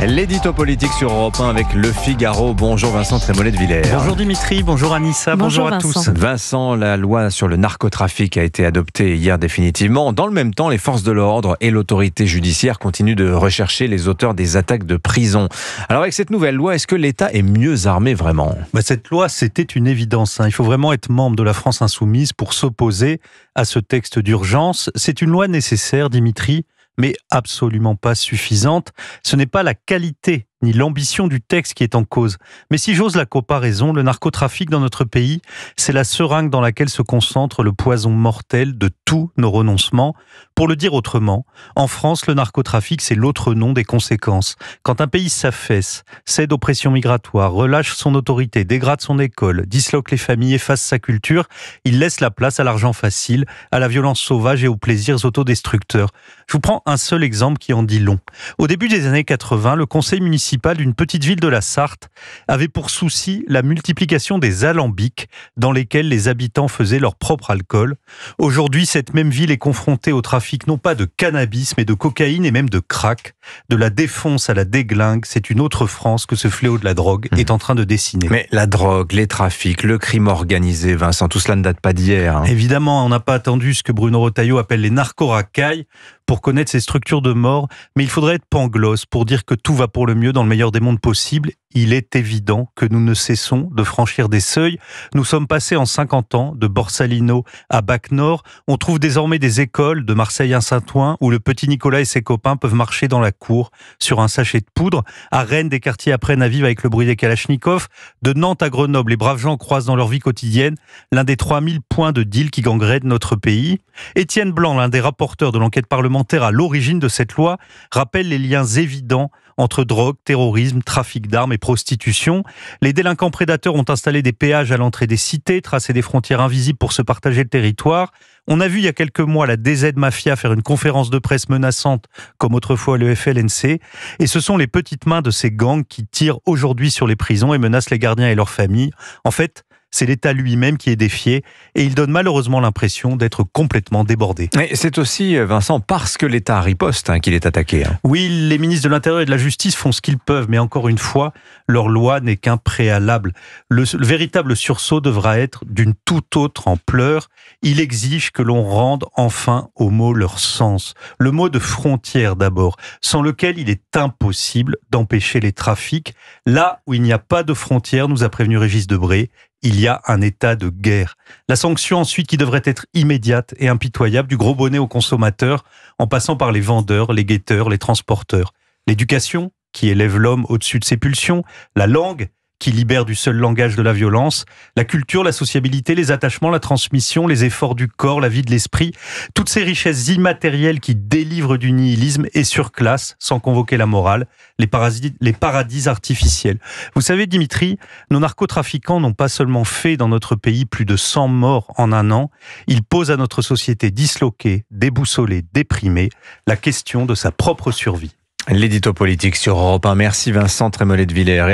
L'édito politique sur Europe 1 avec Le Figaro. Bonjour Vincent Trémollet de Villers. Bonjour Dimitri, bonjour Anissa, bonjour à tous. Vincent, la loi sur le narcotrafic a été adoptée hier définitivement. Dans le même temps, les forces de l'ordre et l'autorité judiciaire continuent de rechercher les auteurs des attaques de prison. Alors avec cette nouvelle loi, est-ce que l'État est mieux armé vraiment ? Cette loi, c'était une évidence. Il faut vraiment être membre de la France Insoumise pour s'opposer à ce texte d'urgence. C'est une loi nécessaire, Dimitri, mais absolument pas suffisante. Ce n'est pas la qualité ni l'ambition du texte qui est en cause. Mais si j'ose la comparaison, le narcotrafic dans notre pays, c'est la seringue dans laquelle se concentre le poison mortel de tous nos renoncements. Pour le dire autrement, en France, le narcotrafic, c'est l'autre nom des conséquences. Quand un pays s'affaisse, cède aux pressions migratoires, relâche son autorité, dégrade son école, disloque les familles, efface sa culture, il laisse la place à l'argent facile, à la violence sauvage et aux plaisirs autodestructeurs. Je vous prends un seul exemple qui en dit long. Au début des années 80, le conseil municipal d'une petite ville de la Sarthe avait pour souci la multiplication des alambics dans lesquels les habitants faisaient leur propre alcool. Aujourd'hui, cette même ville est confrontée au trafic non pas de cannabis, mais de cocaïne et même de crack. De la défonce à la déglingue, c'est une autre France que ce fléau de la drogue est en train de dessiner. Mais la drogue, les trafics, le crime organisé, Vincent, tout cela ne date pas d'hier. Évidemment, on n'a pas attendu ce que Bruno Retailleau appelle les narco-racailles pour connaître ces structures de mort, mais il faudrait être pangloss pour dire que tout va pour le mieux dans le meilleur des mondes possibles. Il est évident que nous ne cessons de franchir des seuils. Nous sommes passés en 50 ans de Borsalino à Bac-Nord. On trouve désormais des écoles de Marseille à Saint-Ouen où le petit Nicolas et ses copains peuvent marcher dans la cour sur un sachet de poudre. À Rennes, des quartiers apprennent à vivre avec le bruit des kalachnikovs. De Nantes à Grenoble, les braves gens croisent dans leur vie quotidienne l'un des 3000 points de deal qui gangrènent notre pays. Étienne Blanc, l'un des rapporteurs de l'enquête parlementaire à l'origine de cette loi, rappelle les liens évidents entre drogue, terrorisme, trafic d'armes et prostitution. Les délinquants prédateurs ont installé des péages à l'entrée des cités, tracé des frontières invisibles pour se partager le territoire. On a vu il y a quelques mois la DZ Mafia faire une conférence de presse menaçante, comme autrefois le FLNC. Et ce sont les petites mains de ces gangs qui tirent aujourd'hui sur les prisons et menacent les gardiens et leurs familles. En fait, c'est l'État lui-même qui est défié et il donne malheureusement l'impression d'être complètement débordé. Et c'est aussi, Vincent, parce que l'État riposte qu'il est attaqué. Oui, les ministres de l'Intérieur et de la Justice font ce qu'ils peuvent, mais encore une fois, leur loi n'est qu'un préalable. Le véritable sursaut devra être d'une toute autre ampleur. Il exige que l'on rende enfin aux mots leur sens. Le mot de frontière d'abord, sans lequel il est impossible d'empêcher les trafics. Là où il n'y a pas de frontière, nous a prévenu Régis Debray, il y a un état de guerre. La sanction ensuite qui devrait être immédiate et impitoyable, du gros bonnet aux consommateurs, en passant par les vendeurs, les guetteurs, les transporteurs. L'éducation, qui élève l'homme au-dessus de ses pulsions. La langue, qui libère du seul langage de la violence. La culture, la sociabilité, les attachements, la transmission, les efforts du corps, la vie de l'esprit. Toutes ces richesses immatérielles qui délivrent du nihilisme et surclassent, sans convoquer la morale, les paradis artificiels. Vous savez, Dimitri, nos narcotrafiquants n'ont pas seulement fait dans notre pays plus de 100 morts en un an, ils posent à notre société disloquée, déboussolée, déprimée, la question de sa propre survie. L'édito politique sur Europe 1. Merci Vincent Trémollet de Villers.